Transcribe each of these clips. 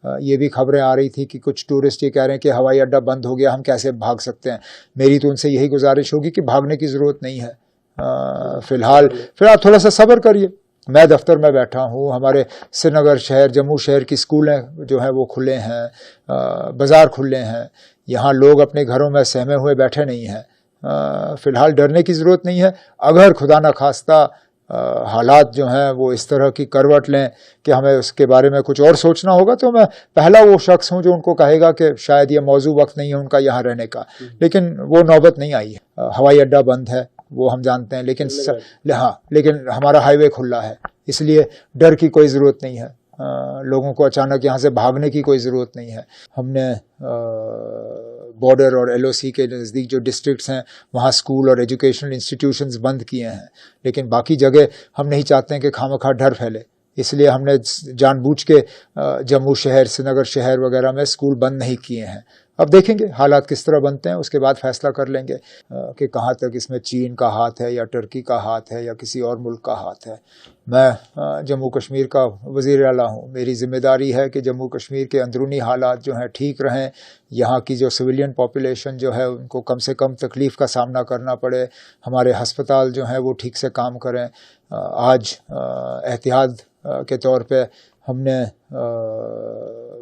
ये भी खबरें आ रही थी कि कुछ टूरिस्ट ये कह रहे हैं कि हवाई अड्डा बंद हो गया, हम कैसे भाग सकते हैं। मेरी तो उनसे यही गुजारिश होगी कि भागने की ज़रूरत नहीं है। फिलहाल थोड़ा सा सब्र करिए। मैं दफ्तर में बैठा हूँ, हमारे श्रीनगर शहर, जम्मू शहर की स्कूलें जो है वो खुले हैं, बाज़ार खुले हैं। यहाँ लोग अपने घरों में सहमे हुए बैठे नहीं हैं। फ़िलहाल डरने की ज़रूरत नहीं है। अगर खुदा न खास्ता हालात जो हैं वो इस तरह की करवट लें कि हमें उसके बारे में कुछ और सोचना होगा, तो मैं पहला वो शख्स हूँ जो उनको कहेगा कि शायद ये मौजू वक्त नहीं है उनका यहाँ रहने का। लेकिन वो नौबत नहीं आई है। हवाई अड्डा बंद है, वो हम जानते हैं, लेकिन हमारा हाईवे खुला है, इसलिए डर की कोई ज़रूरत नहीं है। लोगों को अचानक यहाँ से भागने की कोई ज़रूरत नहीं है। हमने बॉर्डर और एलओसी के नज़दीक जो डिस्ट्रिक्ट्स हैं वहाँ स्कूल और एजुकेशनल इंस्टीट्यूशंस बंद किए हैं, लेकिन बाकी जगह हम नहीं चाहते हैं कि खामखा डर फैले, इसलिए हमने जानबूझ के जम्मू शहर, श्रीनगर शहर वगैरह में स्कूल बंद नहीं किए हैं। अब देखेंगे हालात किस तरह बनते हैं, उसके बाद फैसला कर लेंगे कि कहाँ तक इसमें चीन का हाथ है या टर्की का हाथ है या किसी और मुल्क का हाथ है। मैं जम्मू कश्मीर का वज़ीर आला हूँ। मेरी ज़िम्मेदारी है कि जम्मू कश्मीर के अंदरूनी हालात जो हैं ठीक रहें, यहाँ की जो सिविलियन पॉपुलेशन जो है उनको कम से कम तकलीफ़ का सामना करना पड़े, हमारे हस्पताल जो हैं वो ठीक से काम करें। आज एहतियात के तौर पे हमने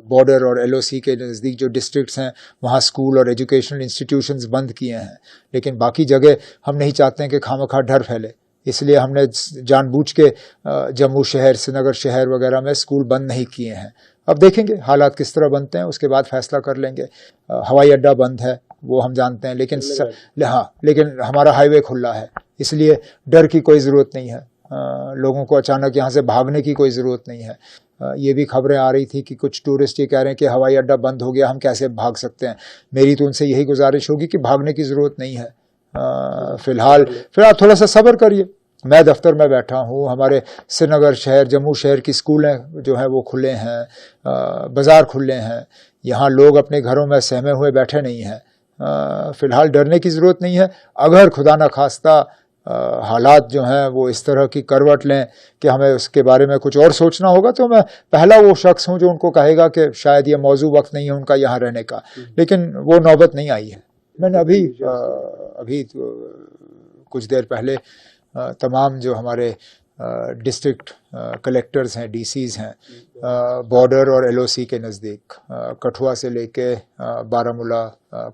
बॉर्डर और एलओसी के नज़दीक जो डिस्ट्रिक्ट्स हैं वहाँ स्कूल और एजुकेशनल इंस्टीट्यूशंस बंद किए हैं, लेकिन बाकी जगह हम नहीं चाहते हैं कि खामखा डर फैले, इसलिए हमने जानबूझ के जम्मू शहर, श्रीनगर शहर वगैरह में स्कूल बंद नहीं किए हैं। अब देखेंगे हालात किस तरह बनते हैं, उसके बाद फैसला कर लेंगे। हवाई अड्डा बंद है, वो हम जानते हैं, लेकिन हमारा हाईवे खुला है, इसलिए डर की कोई ज़रूरत नहीं है। लोगों को अचानक यहाँ से भागने की कोई ज़रूरत नहीं है। ये भी खबरें आ रही थी कि कुछ टूरिस्ट ये कह रहे हैं कि हवाई अड्डा बंद हो गया, हम कैसे भाग सकते हैं। मेरी तो उनसे यही गुजारिश होगी कि भागने की ज़रूरत नहीं है। फिलहाल थोड़ा सा सब्र करिए। मैं दफ्तर में बैठा हूँ, हमारे श्रीनगर शहर, जम्मू शहर की स्कूलें जो हैं वो खुले हैं, बाज़ार खुले हैं। यहाँ लोग अपने घरों में सहमे हुए बैठे नहीं हैं। फ़िलहाल डरने की ज़रूरत नहीं है। अगर खुदा न खास्ता हालात जो हैं वो इस तरह की करवट लें कि हमें उसके बारे में कुछ और सोचना होगा, तो मैं पहला वो शख्स हूँ जो उनको कहेगा कि शायद ये मौजू वक्त नहीं है उनका यहाँ रहने का। लेकिन वो नौबत नहीं आई है। मैंने अभी कुछ देर पहले तमाम जो हमारे डिस्ट्रिक्ट कलेक्टर्स हैं, डीसीज़ हैं, बॉर्डर और एलओसी के नज़दीक, कठुआ से लेके बारामूला,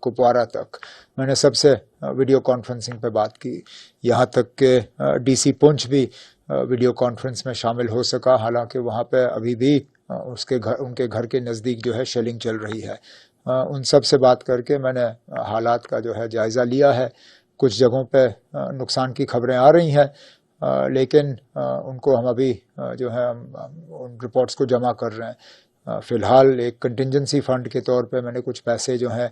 कुपवारा तक, मैंने सबसे वीडियो कॉन्फ्रेंसिंग पे बात की। यहाँ तक कि डीसी पुंछ भी वीडियो कॉन्फ्रेंस में शामिल हो सका, हालांकि वहाँ पे अभी भी उनके घर के नज़दीक जो है शेलिंग चल रही है। उन सब से बात करके मैंने हालात का जो है जायज़ा लिया है। कुछ जगहों पे नुकसान की खबरें आ रही हैं, लेकिन उनको हम अभी जो है उन रिपोर्ट्स को जमा कर रहे हैं। फ़िलहाल एक कंटिजेंसी फ़ंड के तौर पे मैंने कुछ पैसे जो हैं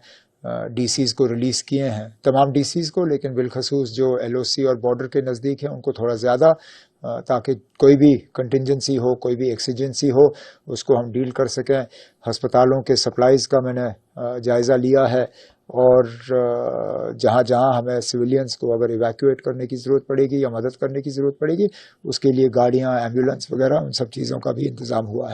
डीसीज़ को रिलीज़ किए हैं, तमाम डीसीज़ को, लेकिन बिलखसूस जो एलओसी और बॉर्डर के नज़दीक है उनको थोड़ा ज़्यादा, ताकि कोई भी कंटिजेंसी हो, कोई भी एक्सीजेंसी हो, उसको हम डील कर सकें। हस्पतालों के सप्लाइज़ का मैंने जायज़ा लिया है, और जहाँ जहाँ हमें सिविलियंस को अगर इवैक्यूएट करने की ज़रूरत पड़ेगी या मदद करने की ज़रूरत पड़ेगी, उसके लिए गाड़ियाँ, एम्बुलेंस वगैरह, उन सब चीज़ों का भी इंतज़ाम हुआ है।